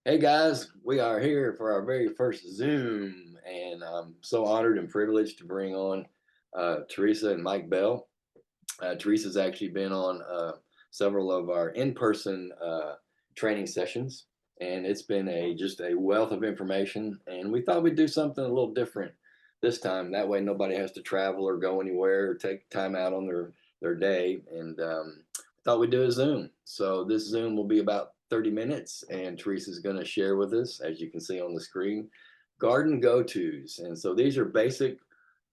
Hey guys, we are here for our very first Zoom, and I'm so honored and privileged to bring on Teresa and Mike Bell. Teresa's actually been on several of our in-person training sessions, and it's been just a wealth of information. And we thought we'd do something a little different this time. That way, nobody has to travel or go anywhere or take time out on their day. And thought we'd do a Zoom. So this Zoom will be about 30 minutes, and Teresa's going to share with us, as you can see on the screen, garden go-tos. And so these are basic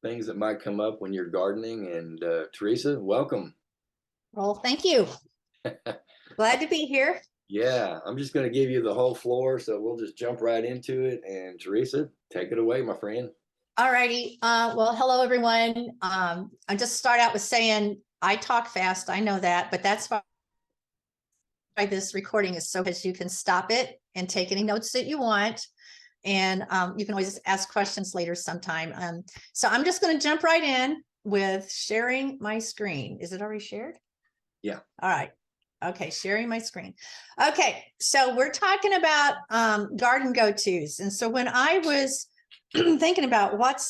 things that might come up when you're gardening. And Teresa, welcome. Well, thank you. Glad to be here. Yeah, I'm just going to give you the whole floor, so we'll just jump right into it. And Teresa, take it away, my friend. All righty. Well, hello, everyone. I just start out with saying I talk fast. I know that, but that's why this recording is so because you can stop it and take any notes that you want. And you can always ask questions later sometime. So I'm just going to jump right in with sharing my screen. Is it already shared? Yeah. All right. Okay, sharing my screen. Okay, so we're talking about garden go-tos. And so when I was thinking about what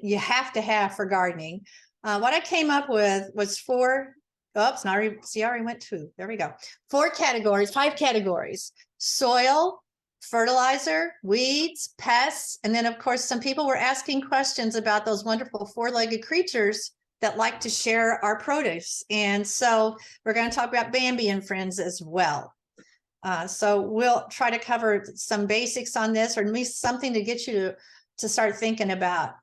you have to have for gardening, what I came up with was four. Oops, I already went two. There we go. 5 categories: soil, fertilizer, weeds, pests, and then of course some people were asking questions about those wonderful four-legged creatures that like to share our produce. And so we're going to talk about Bambi and friends as well. So we'll try to cover some basics on this, or at least something to get you to start thinking about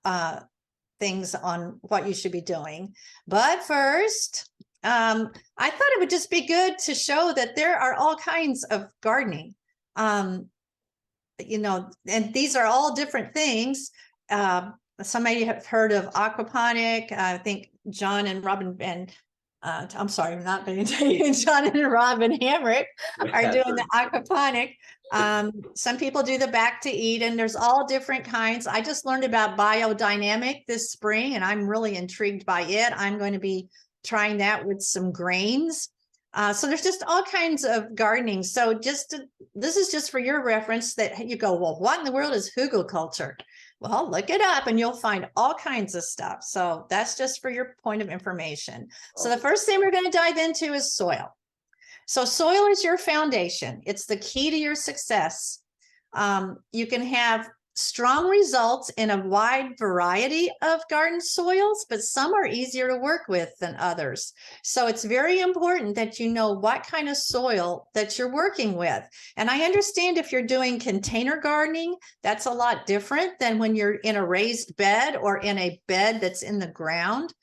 things on what you should be doing. But first, I thought it would just be good to show that there are all kinds of gardening. And these are all different things. Somebody have heard of aquaponic. I think John and Robin and I'm sorry, I'm not being John and Robin Hamrick are doing the aquaponic. Some people do the back to Eden. There's all different kinds. I just learned about biodynamic this spring, and I'm really intrigued by it. I'm going to be trying that with some grains. So there's just all kinds of gardening. So this is just for your reference that you go, well, what in the world is hugelkultur? Well, look it up and you'll find all kinds of stuff. So that's just for your point of information. So the first thing we're going to dive into is soil. So soil is your foundation. It's the key to your success. You can have strong results in a wide variety of garden soils, but some are easier to work with than others. So it's very important that you know what kind of soil that you're working with. And I understand if you're doing container gardening, that's a lot different than when you're in a raised bed or in a bed that's in the ground.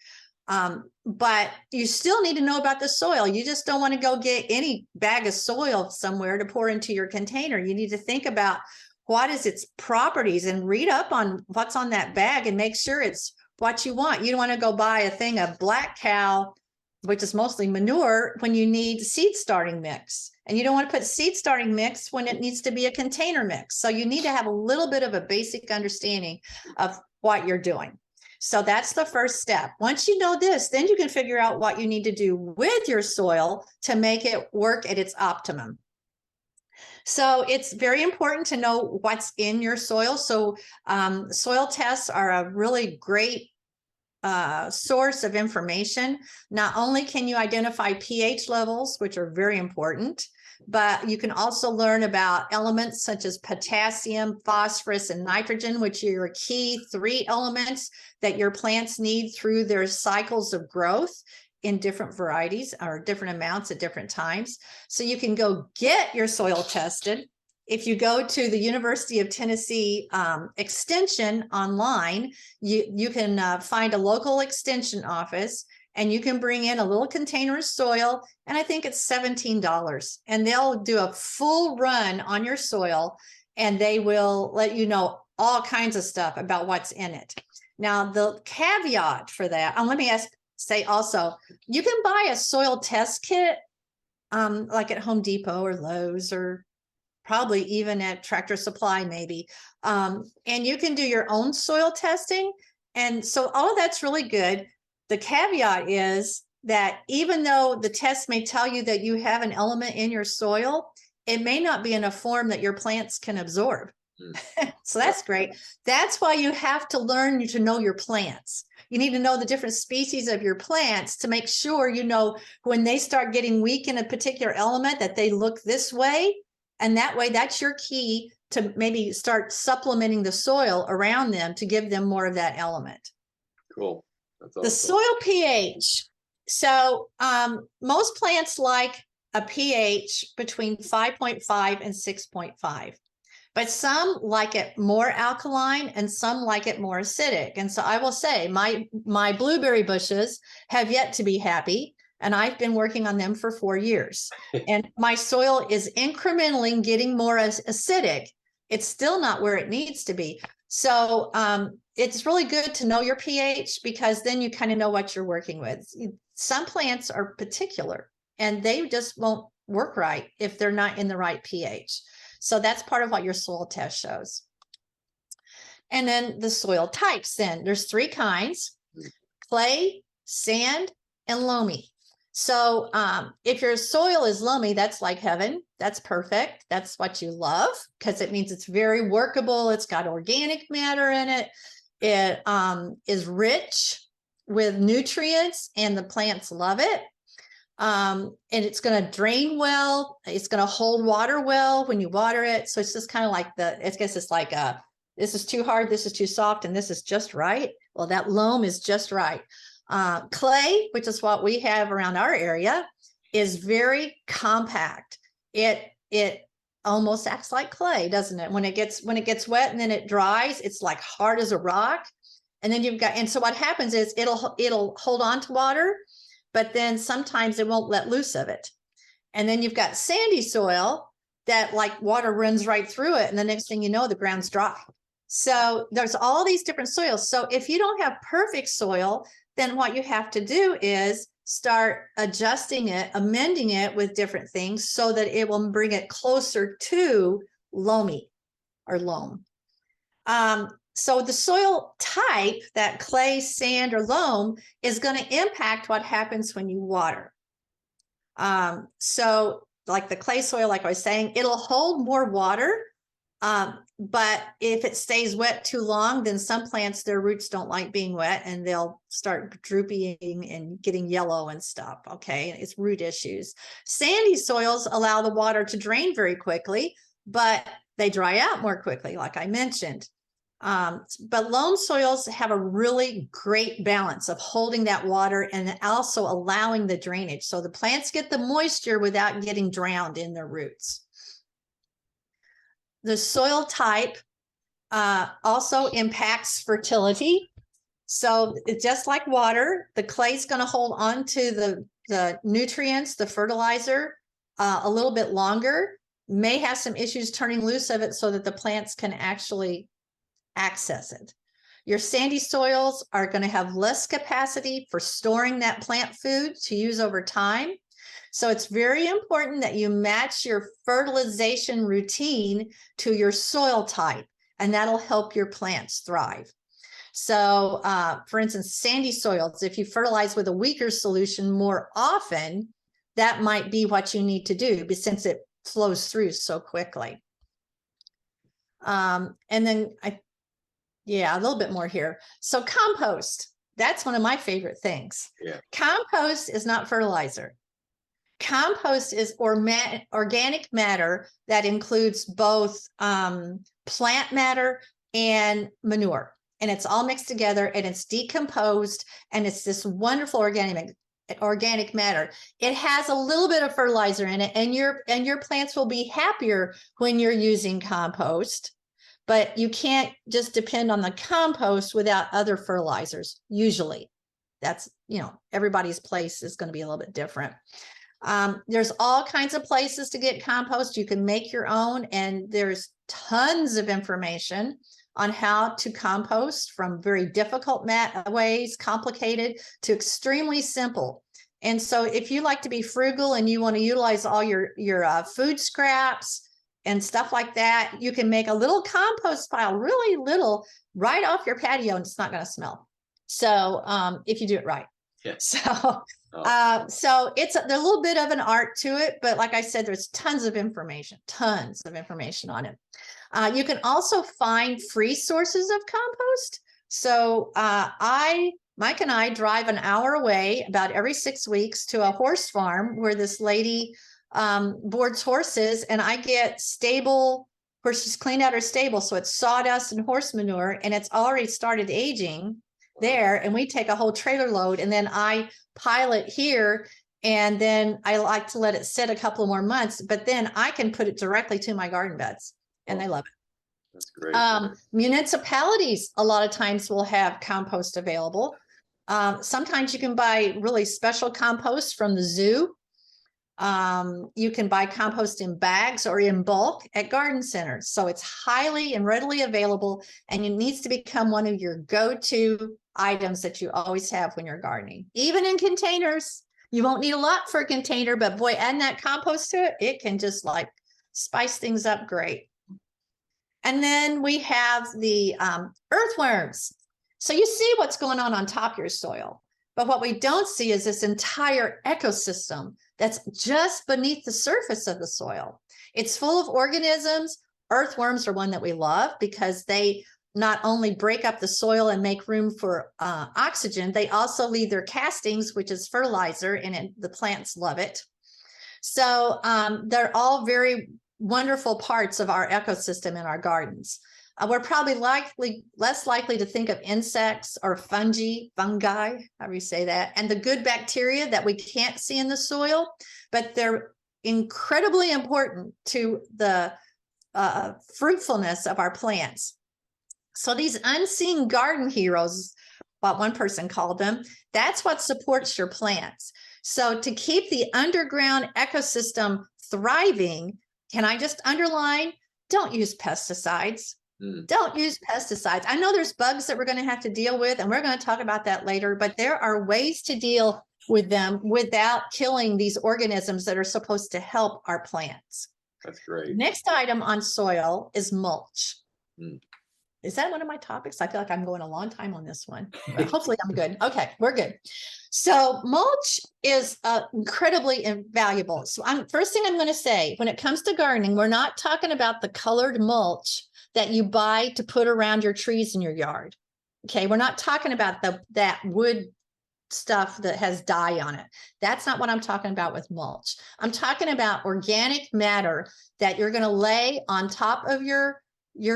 But you still need to know about the soil. You just don't want to go get any bag of soil somewhere to pour into your container. You need to think about what is its properties and read up on what's on that bag and make sure it's what you want. You don't want to go buy a thing of black cow, which is mostly manure, when you need seed starting mix. And you don't want to put seed starting mix when it needs to be a container mix. So you need to have a little bit of a basic understanding of what you're doing. So that's the first step. Once you know this, then you can figure out what you need to do with your soil to make it work at its optimum. So it's very important to know what's in your soil. So soil tests are a really great source of information. Not only can you identify pH levels, which are very important, but you can also learn about elements such as potassium, phosphorus, and nitrogen, which are your key 3 elements that your plants need through their cycles of growth in different varieties or different amounts at different times. So you can go get your soil tested. If you go to the University of Tennessee Extension online, you can find a local extension office, and you can bring in a little container of soil, and I think it's $17. And they'll do a full run on your soil, and they will let you know all kinds of stuff about what's in it. Now, the caveat for that, let me say also, you can buy a soil test kit like at Home Depot or Lowe's, or probably even at Tractor Supply maybe, and you can do your own soil testing. And so all of that's really good. The caveat is that even though the test may tell you that you have an element in your soil, it may not be in a form that your plants can absorb. Mm. So that's great. That's why you have to learn to know your plants. You need to know the different species of your plants to make sure you know when they start getting weak in a particular element that they look this way. And that way, that's your key to maybe start supplementing the soil around them to give them more of that element. Cool. That's The awesome. soil pH. So most plants like a pH between 5.5 and 6.5. But some like it more alkaline and some like it more acidic. And so I will say my blueberry bushes have yet to be happy. And I've been working on them for 4 years. And my soil is incrementally getting more acidic. It's still not where it needs to be. So it's really good to know your pH, because then you kind of know what you're working with. Some plants are particular and they just won't work right if they're not in the right pH. So that's part of what your soil test shows. And then the soil types, then there's 3 kinds: clay, sand, and loamy. So if your soil is loamy, that's like heaven. That's perfect. That's what you love, because it means it's very workable. It's got organic matter in it. It is rich with nutrients and the plants love it. And it's going to drain well. It's going to hold water well when you water it. So it's just kind of like I guess it's like this is too hard, this is too soft, and this is just right. Well, that loam is just right. Clay, which is what we have around our area, is very compact. It almost acts like clay, doesn't it? When it gets wet and then it dries, it's like hard as a rock. And then and so what happens is it'll hold on to water, but then sometimes it won't let loose of it. And then you've got sandy soil that like water runs right through it. And the next thing you know, the ground's dry. So there's all these different soils. So if you don't have perfect soil, then what you have to do is start adjusting it, amending it with different things so that it will bring it closer to loamy or loam. So the soil type, that clay, sand, or loam, is going to impact what happens when you water. So like the clay soil, like I was saying, it'll hold more water. But if it stays wet too long, then some plants, their roots don't like being wet and they'll start drooping and getting yellow and stuff. Okay. It's root issues. Sandy soils allow the water to drain very quickly, but they dry out more quickly, like I mentioned. But loam soils have a really great balance of holding that water and also allowing the drainage. So the plants get the moisture without getting drowned in their roots. The soil type also impacts fertility. So just like water, the clay is going to hold on to the nutrients, the fertilizer, a little bit longer, may have some issues turning loose of it so that the plants can actually access it. Your sandy soils are going to have less capacity for storing that plant food to use over time. So it's very important that you match your fertilization routine to your soil type, and that'll help your plants thrive. So for instance, sandy soils, if you fertilize with a weaker solution more often, that might be what you need to do, but since it flows through so quickly. And then a little bit more here. So compost, that's one of my favorite things. Yeah. Compost is not fertilizer. Compost is organic matter that includes both plant matter and manure. And it's all mixed together and it's decomposed and it's this wonderful organic matter. It has a little bit of fertilizer in it, and your plants will be happier when you're using compost. But you can't just depend on the compost without other fertilizers. Usually, that's, everybody's place is going to be a little bit different. There's all kinds of places to get compost. You can make your own, and there's tons of information on how to compost, from very difficult ways, complicated, to extremely simple. And so if you like to be frugal and you want to utilize all your food scraps and stuff like that, you can make a little compost pile, really little, right off your patio, and it's not going to smell. So if you do it right. Yeah. So, Oh, so it's a little bit of an art to it, but like I said, there's tons of information on it. You can also find free sources of compost. So Mike and I drive an hour away about every 6 weeks to a horse farm where this lady boards horses, and I get stable where she's cleaned out her stable. So it's sawdust and horse manure, and it's already started aging there. And we take a whole trailer load, and then I pile it here. And then I like to let it sit a couple more months, but then I can put it directly to my garden beds, and they love it. that's great. Municipalities a lot of times will have compost available. Sometimes you can buy really special compost from the zoo. You can buy compost in bags or in bulk at garden centers. So it's highly and readily available, and it needs to become one of your go-to items that you always have when you're gardening. Even in containers, you won't need a lot for a container, but boy, adding that compost to it, it can just like spice things up great. And then we have the earthworms. So you see what's going on top of your soil. But what we don't see is this entire ecosystem that's just beneath the surface of the soil. It's full of organisms. Earthworms are one that we love because they not only break up the soil and make room for oxygen, they also leave their castings, which is fertilizer, and the plants love it. So they're all very wonderful parts of our ecosystem in our gardens. We're probably less likely to think of insects or fungi, however you say that, and the good bacteria that we can't see in the soil, but they're incredibly important to the fruitfulness of our plants. So these unseen garden heroes, what one person called them, that's what supports your plants. So to keep the underground ecosystem thriving, can I just underline, don't use pesticides. Don't use pesticides. I know there's bugs that we're going to have to deal with, and we're going to talk about that later, but there are ways to deal with them without killing these organisms that are supposed to help our plants. That's great. Next item on soil is mulch. Mm. Is that one of my topics? I feel like I'm going a long time on this one, but hopefully I'm good. Okay, we're good. So mulch is incredibly invaluable. So first thing I'm going to say, when it comes to gardening, we're not talking about the colored mulch that you buy to put around your trees in your yard. Okay, we're not talking about that wood stuff that has dye on it. That's not what I'm talking about with mulch. I'm talking about organic matter that you're going to lay on top of your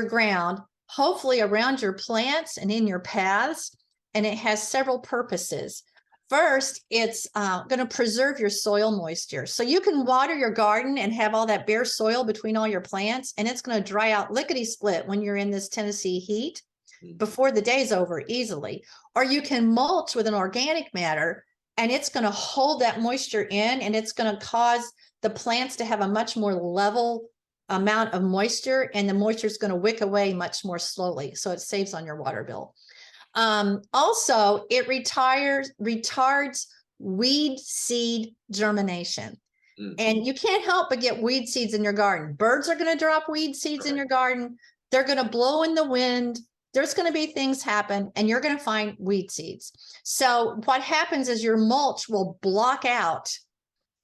ground, hopefully around your plants and in your paths, and it has several purposes. First, it's going to preserve your soil moisture. So you can water your garden and have all that bare soil between all your plants, and it's going to dry out lickety-split when you're in this Tennessee heat before the day's over easily. Or you can mulch with an organic matter, and it's going to hold that moisture in, and it's going to cause the plants to have a much more level amount of moisture, and the moisture is going to wick away much more slowly. So it saves on your water bill. Also, it retards weed seed germination. And you can't help but get weed seeds in your garden. Birds are going to drop weed seeds in your garden. They're going to blow in the wind. There's going to be things happen, and you're going to find weed seeds. So what happens is your mulch will block out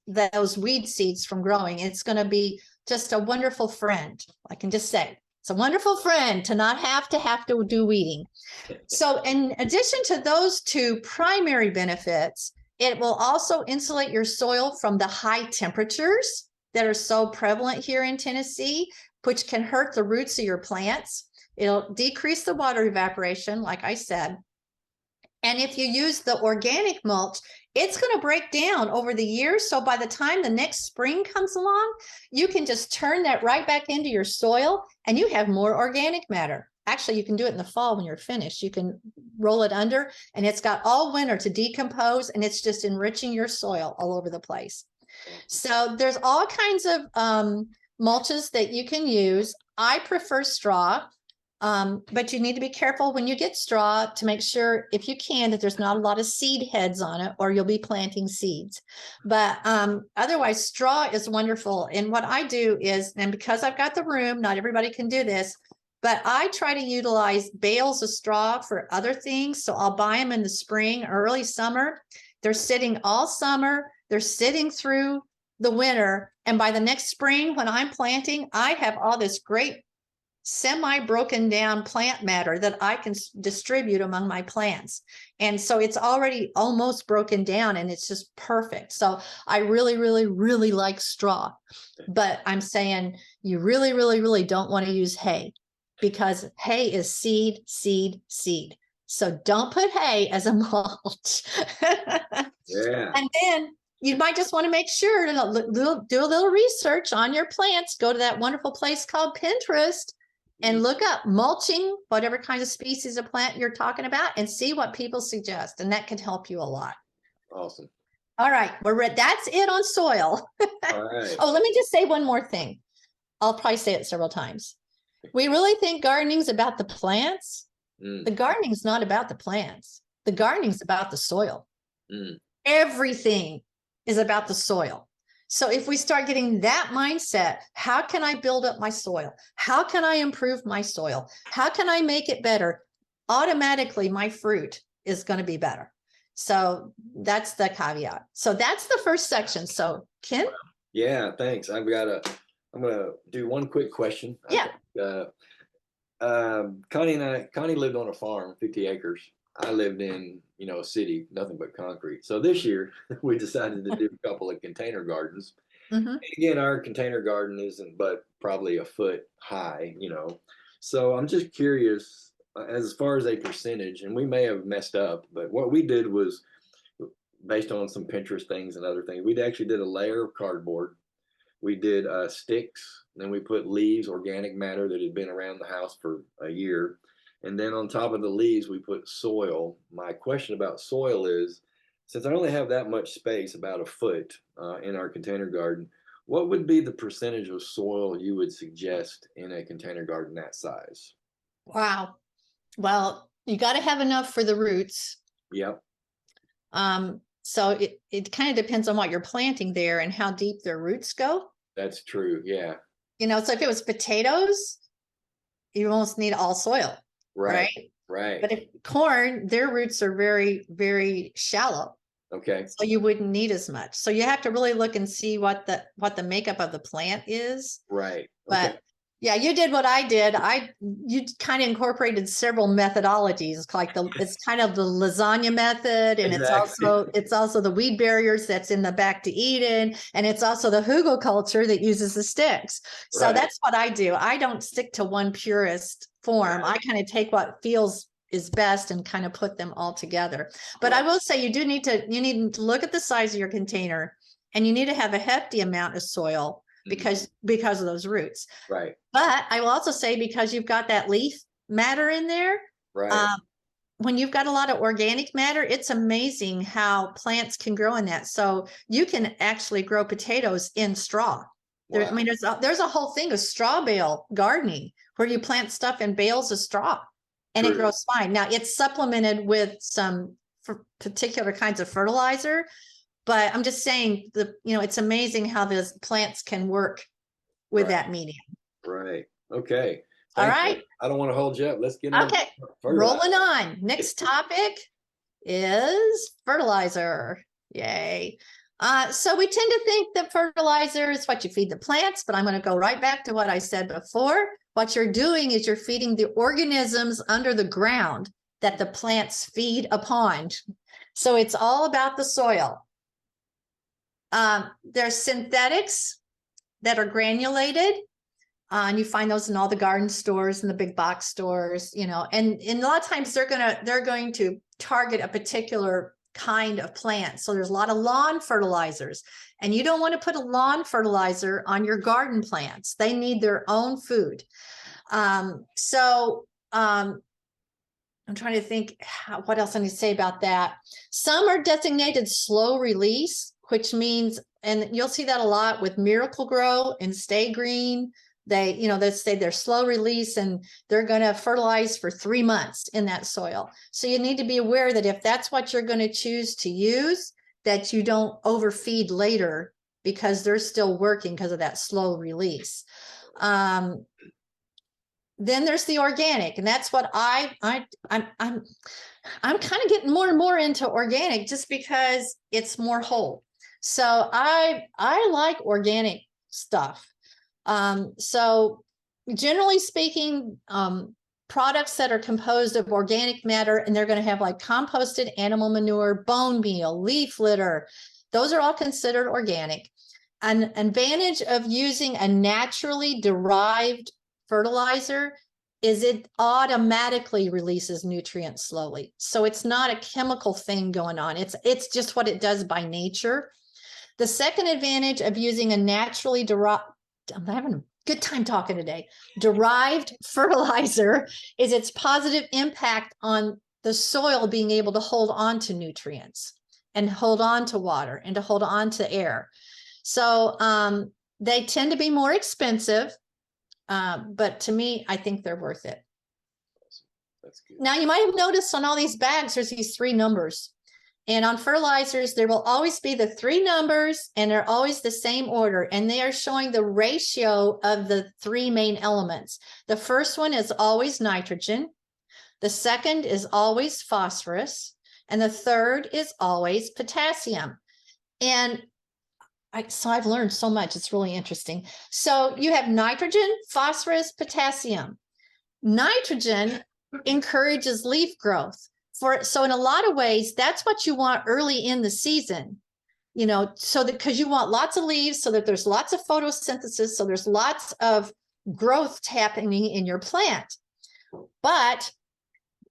those weed seeds from growing. It's going to be just a wonderful friend. I can just say it's a wonderful friend to not have to do weeding. So in addition to those two primary benefits, it will also insulate your soil from the high temperatures that are so prevalent here in Tennessee, which can hurt the roots of your plants. It'll decrease the water evaporation, like I said. And if you use the organic mulch, it's going to break down over the years. So by the time the next spring comes along, you can just turn that right back into your soil, and you have more organic matter. Actually, you can do it in the fall when you're finished. You can roll it under, and it's got all winter to decompose, and it's just enriching your soil all over the place. So there's all kinds of mulches that you can use. I prefer straw. But you need to be careful when you get straw to make sure, if you can, that there's not a lot of seed heads on it, or you'll be planting seeds. But otherwise, straw is wonderful. And what I do is, and because I've got the room, not everybody can do this, but I try to utilize bales of straw for other things. So I'll buy them in the spring or early summer, They're sitting all summer. They're sitting through the winter. And by the next spring, when I'm planting, I have all this great semi-broken down plant matter that I can distribute among my plants. And so it's already almost broken down and it's just perfect. So I really, really, really like straw. But I'm saying you really, really, really don't want to use hay, because hay is seed, seed, seed. So don't put hay as a mulch. Yeah. And then you might just want to make sure to do a little research on your plants. Go to that wonderful place called Pinterest and look up mulching, whatever kind of species of plant you're talking about, and see what people suggest. And that can help you a lot. Awesome. All right, that's it on soil. All right. Oh, let me just say one more thing. I'll probably say it several times. We really think gardening's about the plants. The gardening's not about the plants. The gardening's about the soil. Everything is about the soil. So if we start getting that mindset, how can I build up my soil? How can I improve my soil? How can I make it better? Automatically, my fruit is going to be better. So that's the caveat. So that's the first section. So Ken? Yeah, thanks. I'm gonna do one quick question. Yeah. Connie lived on a farm, 50 acres. I lived in, a city, nothing but concrete. So this year we decided to do a couple of container gardens. And again, our container garden isn't but probably a foot high, So I'm just curious, as far as a percentage, and we may have messed up, but what we did was based on some Pinterest things and other things. We actually did a layer of cardboard. We did sticks, then we put leaves, organic matter that had been around the house for a year. And then on top of the leaves, we put soil. My question about soil is, since I only have that much space, about a foot in our container garden, what would be the percentage of soil you would suggest in a container garden that size? Wow. Well, you got to have enough for the roots. Yep. So it kind of depends on what you're planting there and how deep their roots go. That's true. Yeah. So if it was potatoes, you almost need all soil. Right. Right. Right. But if corn, their roots are very, very shallow. Okay. So you wouldn't need as much. So you have to really look and see what the makeup of the plant is. Right. But okay. Yeah, you did what I did. You kind of incorporated several methodologies, like it's kind of the lasagna method, and Exactly. it's also the weed barriers that's in the back to Eden, and it's also the hugelkultur that uses the sticks. So Right. that's what I do. I don't stick to one purist form. Right. I kind of take what feels is best and kind of put them all together. But I will say you need to look at the size of your container, and you need to have a hefty amount of soil because of those roots. Right. But I will also say, because you've got that leaf matter in there, Right. when you've got a lot of organic matter, it's amazing how plants can grow in that. So you can actually grow potatoes in straw. Wow. I mean, there's a whole thing of straw bale gardening where you plant stuff in bales of straw and it grows fine. Now it's supplemented with some particular kinds of fertilizer, but I'm just saying it's amazing how those plants can work with that medium. Right. Okay. All Thanks. right. I don't want to hold you up. Let's get on. Okay. Rolling on. Next topic is fertilizer. Yay. So we tend to think that fertilizer is what you feed the plants, but I'm going to go right back to what I said before. What you're doing is you're feeding the organisms under the ground that the plants feed upon. So it's all about the soil. There's synthetics that are granulated. And you find those in all the garden stores and the big box stores, and a lot of times they're going to target a particular kind of plant. So there's a lot of lawn fertilizers, and you don't want to put a lawn fertilizer on your garden plants. They need their own food. So I'm trying to think what else I need to say about that. Some are designated slow release, which means, and you'll see that a lot with Miracle Grow and Stay Green. They say they're slow release and they're going to fertilize for 3 months in that soil. So you need to be aware that if that's what you're going to choose to use, that you don't overfeed later because they're still working because of that slow release. then there's the organic, and that's what I'm kind of getting more and more into organic just because it's more whole. So I like organic stuff. So generally speaking, products that are composed of organic matter, and they're going to have like composted animal manure, bone meal, leaf litter, those are all considered organic. An advantage of using a naturally derived fertilizer is it automatically releases nutrients slowly. So it's not a chemical thing going on. It's just what it does by nature. The second advantage of using a naturally derived, I'm having a good time talking today, derived fertilizer is its positive impact on the soil being able to hold on to nutrients and hold on to water and to hold on to air. So they tend to be more expensive, but to me, I think they're worth it. That's good. Now, you might have noticed on all these bags, there's these 3 numbers. And on fertilizers, there will always be the 3 numbers, and they're always the same order. And they are showing the ratio of the 3 main elements. The first one is always nitrogen. The second is always phosphorus. And the third is always potassium. And so I've learned so much. It's really interesting. So you have nitrogen, phosphorus, potassium. Nitrogen encourages leaf growth. So in a lot of ways, that's what you want early in the season, so that because you want lots of leaves so that there's lots of photosynthesis, so there's lots of growth happening in your plant. But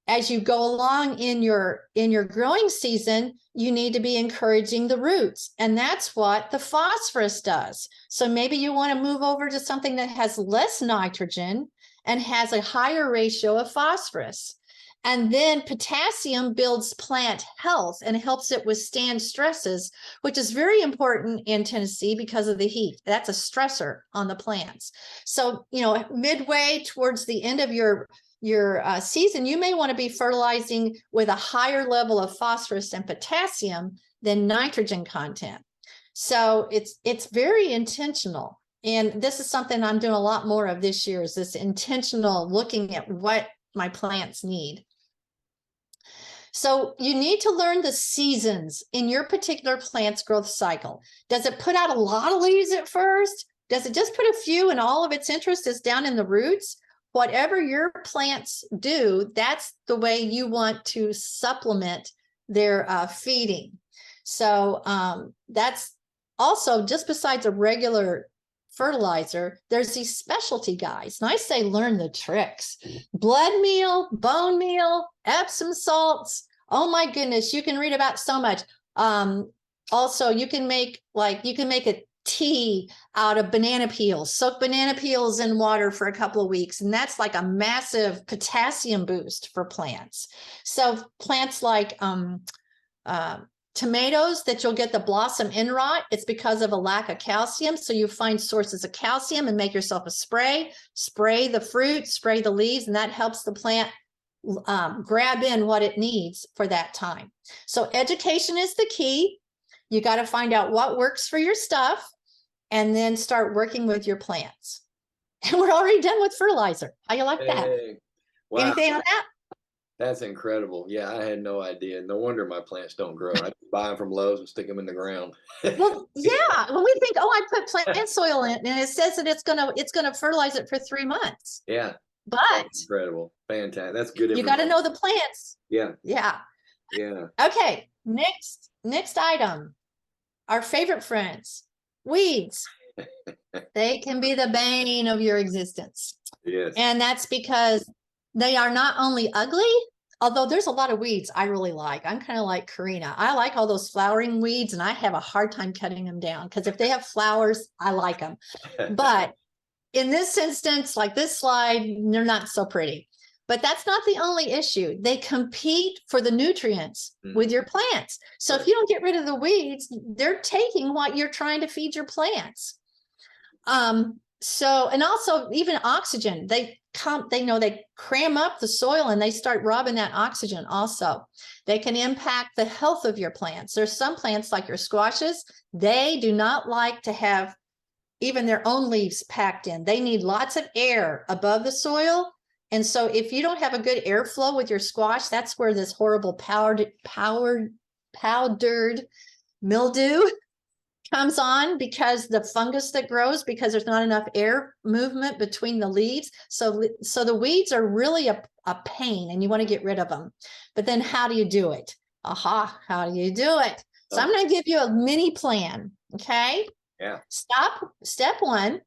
as you go along in your growing season, you need to be encouraging the roots. And that's what the phosphorus does. So maybe you want to move over to something that has less nitrogen and has a higher ratio of phosphorus. And then potassium builds plant health and helps it withstand stresses, which is very important in Tennessee because of the heat. That's a stressor on the plants. So, midway towards the end of your season, you may want to be fertilizing with a higher level of phosphorus and potassium than nitrogen content. So it's very intentional. And this is something I'm doing a lot more of this year, is this intentional looking at what my plants need. So you need to learn the seasons in your particular plant's growth cycle. Does it put out a lot of leaves at first? Does it just put a few and all of its interest is down in the roots? Whatever your plants do, that's the way you want to supplement their feeding. So that's also, just besides a regular fertilizer, there's these specialty guys. And I say learn the tricks. Blood meal, bone meal, Epsom salts. Oh my goodness, you can read about so much. Also, you can make a tea out of banana peels. Soak banana peels in water for a couple of weeks, and that's like a massive potassium boost for plants. So plants like tomatoes, that you'll get the blossom end rot, it's because of a lack of calcium. So you find sources of calcium and make yourself a spray the fruit, spray the leaves, and that helps the plant grab in what it needs for that time. So education is the key. You got to find out what works for your stuff and then start working with your plants. And we're already done with fertilizer. How you like that? Wow. Anything on that? That's incredible. Yeah, I had no idea. No wonder my plants don't grow. I just buy them from Lowe's and stick them in the ground. Well, yeah. When we think, I put plant soil in, and it says that it's gonna fertilize it for 3 months. Yeah. But that's incredible. Fantastic. That's good. You got to know the plants. Yeah. Yeah. Yeah. Okay. Next item. Our favorite friends, weeds. They can be the bane of your existence. Yes. And that's because they are not only ugly, although there's a lot of weeds I really like. I'm kind of like Karina. I like all those flowering weeds, and I have a hard time cutting them down because if they have flowers, I like them. But in this instance, like this slide, they're not so pretty. But that's not the only issue. They compete for the nutrients with your plants. So if you don't get rid of the weeds, they're taking what you're trying to feed your plants. And also even oxygen, they cram up the soil and they start robbing that oxygen also. They can impact the health of your plants. There's some plants like your squashes, they do not like to have even their own leaves packed in. They need lots of air above the soil And so if you don't have a good airflow with your squash, that's where this horrible powdered mildew comes on, because the fungus that grows, because there's not enough air movement between the leaves. So the weeds are really a pain, and you want to get rid of them. But then how do you do it? How do you do it? So I'm going to give you a mini plan. Okay. Yeah. Step one,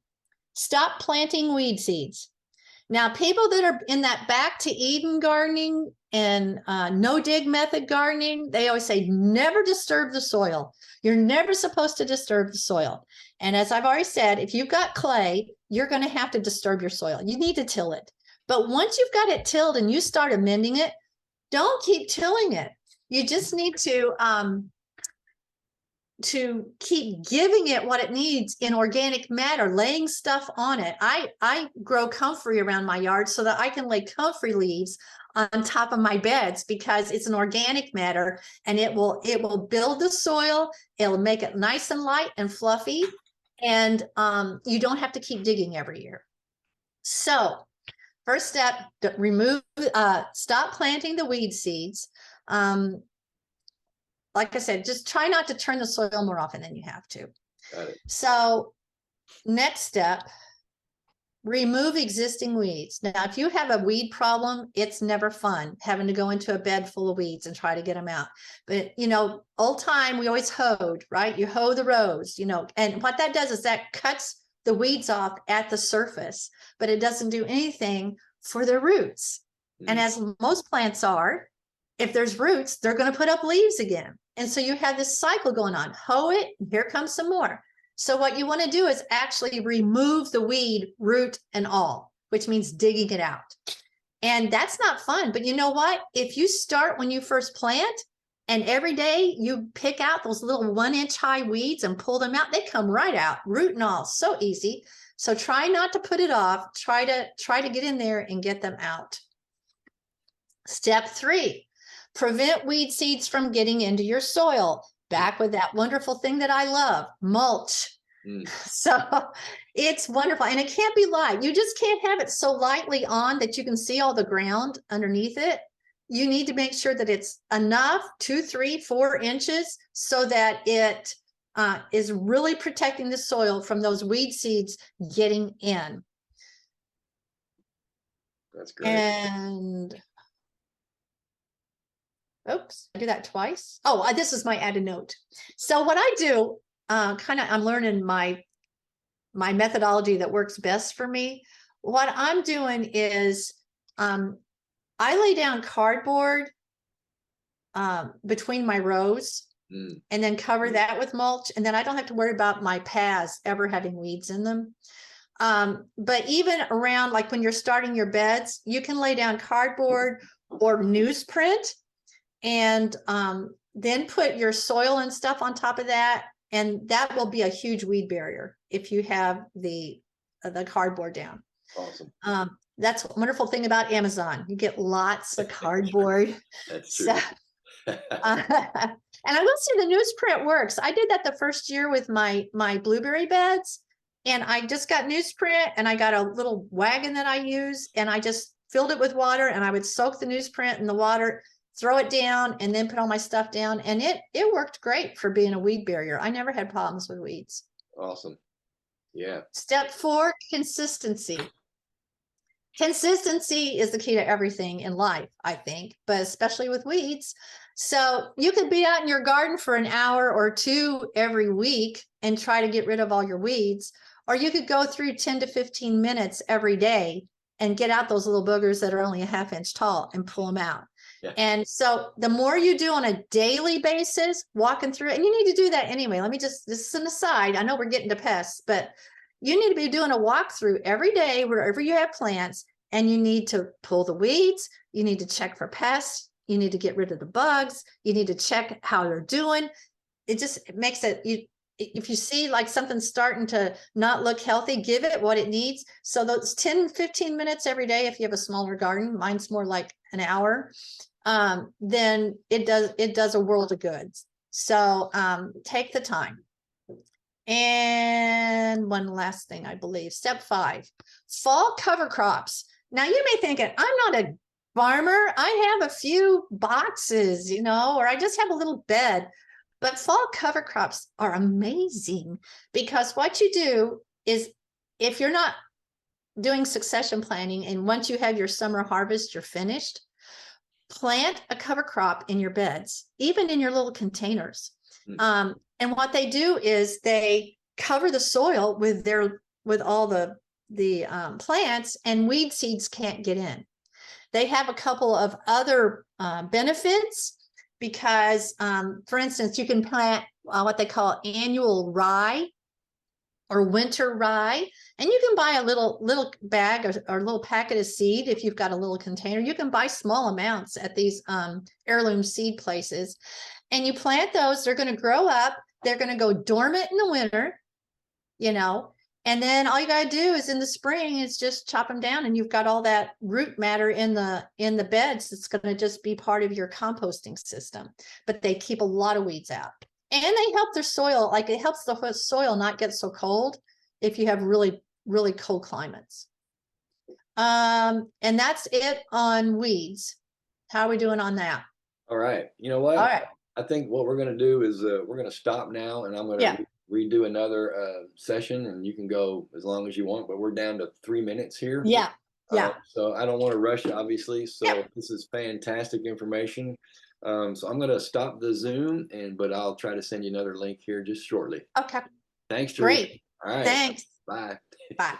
stop planting weed seeds. Now, people that are in that back to Eden gardening and no dig method gardening, they always say, never disturb the soil. You're never supposed to disturb the soil. And as I've already said, if you've got clay, you're going to have to disturb your soil. You need to till it. But once you've got it tilled and you start amending it, don't keep tilling it. You just need to keep giving it what it needs in organic matter, laying stuff on it. I grow comfrey around my yard so that I can lay comfrey leaves on top of my beds, because it's an organic matter, and it will build the soil. It'll make it nice and light and fluffy, and you don't have to keep digging every year. So first step, stop planting the weed seeds. Like I said, just try not to turn the soil more often than you have to. Got it. So next step, remove existing weeds. Now, if you have a weed problem, it's never fun having to go into a bed full of weeds and try to get them out. But, old time, we always hoed, right? You hoe the rows, and what that does is that cuts the weeds off at the surface, but it doesn't do anything for the roots. And as most plants are, if there's roots, they're going to put up leaves again. And so you have this cycle going on. Hoe it, and here comes some more. So what you want to do is actually remove the weed, root and all, which means digging it out. And that's not fun. But you know what? If you start when you first plant, and every day you pick out those little 1-inch high weeds and pull them out, they come right out, root and all. So easy. So try not to put it off. Try to get in there and get them out. Step 3. Prevent weed seeds from getting into your soil. Back with that wonderful thing that I love, mulch. So it's wonderful. And it can't be light. You just can't have it so lightly on that you can see all the ground underneath it. You need to make sure that it's enough, 2, 3, 4 inches, so that it is really protecting the soil from those weed seeds getting in. That's great. And oops, I do that twice. Oh, this is my added note. So what I do, I'm learning my methodology that works best for me. What I'm doing is I lay down cardboard between my rows and then cover that with mulch. And then I don't have to worry about my paths ever having weeds in them. But even around, like when you're starting your beds, you can lay down cardboard or newsprint, and then put your soil and stuff on top of that. And that will be a huge weed barrier if you have the cardboard down. Awesome. That's a wonderful thing about Amazon. You get lots of cardboard. That's true. So, and I will say the newsprint works. I did that the first year with my blueberry beds, and I just got newsprint, and I got a little wagon that I use, and I just filled it with water, and I would soak the newsprint in the water, throw it down, and then put all my stuff down. And it worked great for being a weed barrier. I never had problems with weeds. Awesome. Yeah. Step 4, consistency. Consistency is the key to everything in life, I think, but especially with weeds. So you could be out in your garden for an hour or 2 every week and try to get rid of all your weeds, or you could go through 10 to 15 minutes every day and get out those little boogers that are only a ½ inch tall and pull them out. Yeah. And so the more you do on a daily basis, walking through it, and you need to do that anyway. This is an aside. I know we're getting to pests, but you need to be doing a walkthrough every day wherever you have plants, and you need to pull the weeds. You need to check for pests. You need to get rid of the bugs. You need to check how they're doing. It makes it, if you see like something starting to not look healthy, give it what it needs. So those 10, 15 minutes every day, if you have a smaller garden, mine's more like an hour, then it does a world of good. So take the time. And one last thing, I believe, step 5, fall cover crops. Now you may think, I'm not a farmer. I have a few boxes, you know, or I just have a little bed. But fall cover crops are amazing because what you do is, if you're not doing succession planning and once you have your summer harvest, you're finished, plant a cover crop in your beds, even in your little containers. And what they do is they cover the soil with all the plants, and weed seeds can't get in. They have a couple of other benefits because, for instance, you can plant what they call annual rye or winter rye, and you can buy a little bag or little packet of seed. If you've got a little container, you can buy small amounts at these heirloom seed places, and you plant those. They're going to grow up. They're going to go dormant in the winter, you know, and then all you got to do is in the spring is just chop them down, and you've got all that root matter in the beds. It's going to just be part of your composting system. But they keep a lot of weeds out, and they help their soil. Like, it helps the soil not get so cold if you have really, really cold climates. And that's it on weeds. How are we doing on that? All right. You know what? All right. I think what we're going to do is we're going to stop now, and I'm going to redo another session, and you can go as long as you want, but we're down to 3 minutes here. Yeah. Yeah. So I don't want to rush, obviously. So this is fantastic information. So I'm going to stop the Zoom, but I'll try to send you another link here just shortly. Okay. Thanks, Teresa. Great. All right. Thanks. Bye. Bye.